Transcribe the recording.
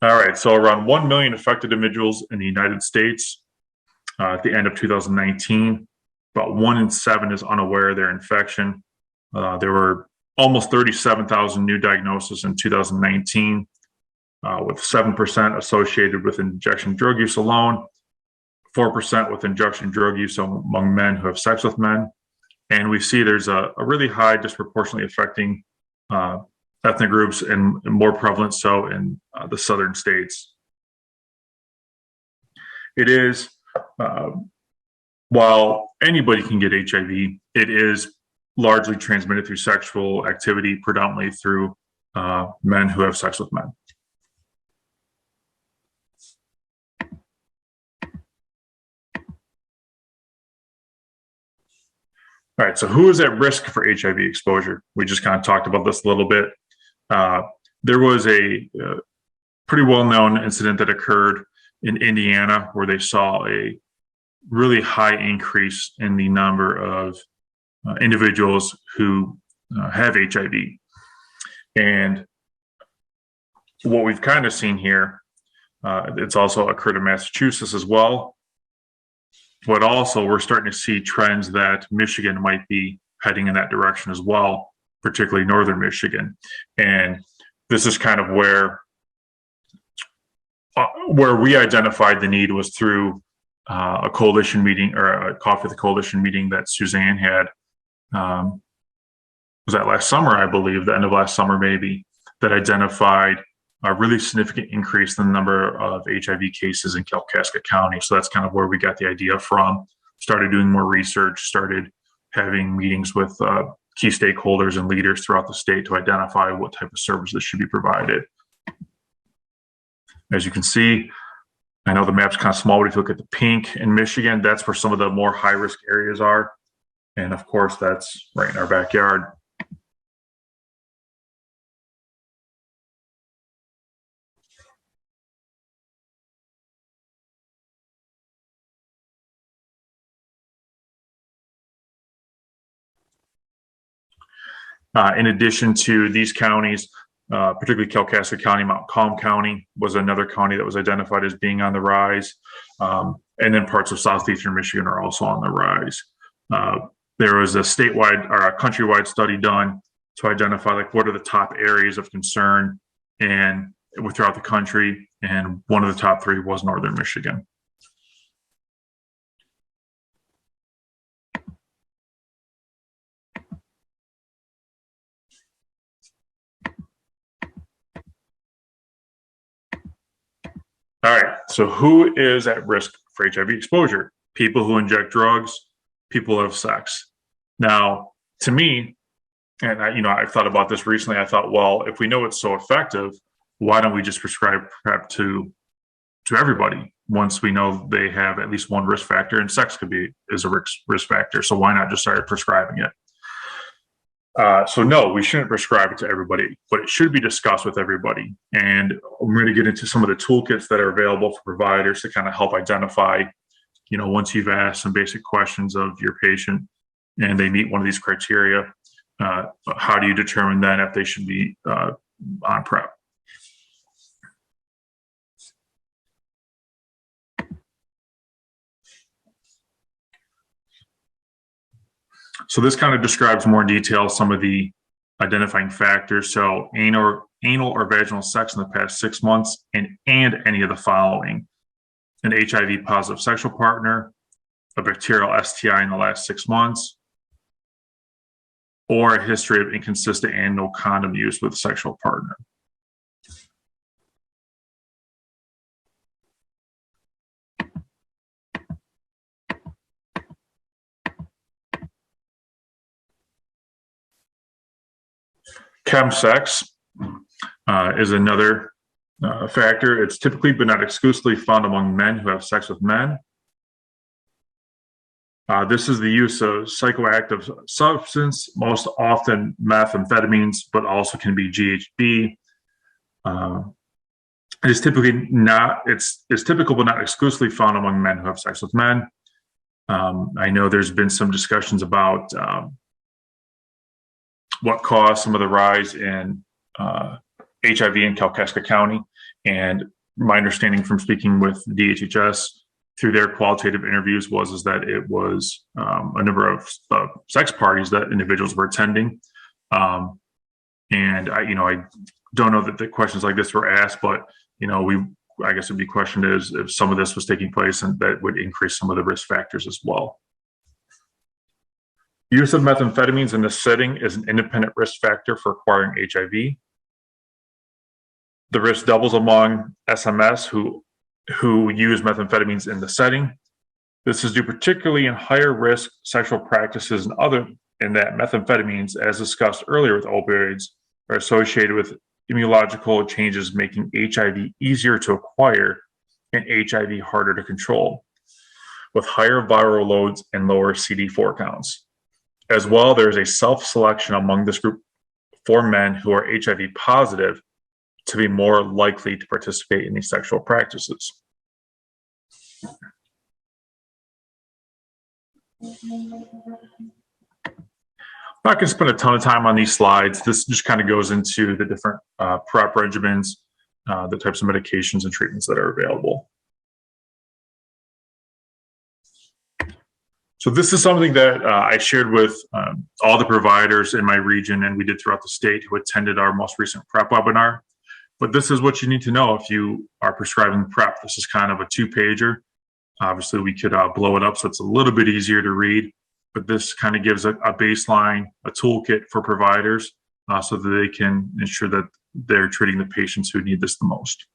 All right, so around 1 million affected individuals in the United States at the end of 2019. About 1 in 7 is unaware of their infection. There were almost 37,000 new diagnoses in 2019, with 7% associated with injection drug use alone, 4% with injection drug use among men who have sex with men. And we see there's a really high disproportionately affecting ethnic groups and more prevalent so in the southern states. It is, while anybody can get HIV, it is largely transmitted through sexual activity, predominantly through men who have sex with men. All right, so who is at risk for HIV exposure? We just kind of talked about this a little bit. There was a pretty well-known incident that occurred in Indiana where they saw a really high increase in the number of individuals who have HIV. And what we've kind of seen here, it's also occurred in Massachusetts as well. But also we're starting to see trends that Michigan might be heading in that direction as well, particularly northern Michigan. And this is kind of where we identified the need was through a coalition meeting, or a Coffee with the Coalition meeting that Suzanne had. Was that last summer, I believe, the end of last summer maybe, that identified a really significant increase in the number of HIV cases in Kalkaska County. So that's kind of where we got the idea from. Started doing more research, started having meetings with key stakeholders and leaders throughout the state to identify what type of services should be provided. As you can see, I know the map's kind of small, but if you look at the pink in Michigan, that's where some of the more high-risk areas are. And of course, that's right in our backyard. In addition to these counties, particularly Kalkaska County, Mount Calm County was another county that was identified as being on the rise. And then parts of southeastern Michigan are also on the rise. There was a statewide or a countrywide study done to identify like what are the top areas of concern and throughout the country. And one of the top 3 was northern Michigan. All right, so who is at risk for HIV exposure? People who inject drugs, people who have sex. Now, to me, and I've thought about this recently, I thought, well, if we know it's so effective, why don't we just prescribe PrEP to everybody once we know they have at least one risk factor, and sex is a risk factor, so why not just start prescribing it? So no, we shouldn't prescribe it to everybody, but it should be discussed with everybody. And I'm going to get into some of the toolkits that are available for providers to kind of help identify, once you've asked some basic questions of your patient and they meet one of these criteria, how do you determine then if they should be on PrEP? So this kind of describes more in detail some of the identifying factors. So anal or vaginal sex in the past 6 months and any of the following: an HIV positive sexual partner, a bacterial STI in the last 6 months, or a history of inconsistent anal condom use with a sexual partner. Chemsex is another factor. It's typically but not exclusively found among men who have sex with men. This is the use of psychoactive substance, most often methamphetamines, but also can be GHB. It's typical but not exclusively found among men who have sex with men. I know there's been some discussions about what caused some of the rise in HIV in Kalkaska County. And my understanding from speaking with DHHS through their qualitative interviews was that it was a number of sex parties that individuals were attending. And I don't know that the questions like this were asked, but I guess it'd be questioned is if some of this was taking place, and that would increase some of the risk factors as well. Use of methamphetamines in this setting is an independent risk factor for acquiring HIV. The risk doubles among SMS who use methamphetamines in the setting. This is due particularly in higher risk sexual practices and other, in that methamphetamines, as discussed earlier with opioids, are associated with immunological changes making HIV easier to acquire and HIV harder to control, with higher viral loads and lower CD4 counts. As well, there is a self-selection among this group for men who are HIV positive to be more likely to participate in these sexual practices. I'm not going to spend a ton of time on these slides. This just kind of goes into the different PrEP regimens, the types of medications and treatments that are available. So this is something that I shared with all the providers in my region, and we did throughout the state, who attended our most recent PrEP webinar. But this is what you need to know if you are prescribing PrEP. This is kind of a 2-pager. Obviously, we could blow it up so it's a little bit easier to read, but this kind of gives a baseline, a toolkit for providers so that they can ensure that they're treating the patients who need this the most.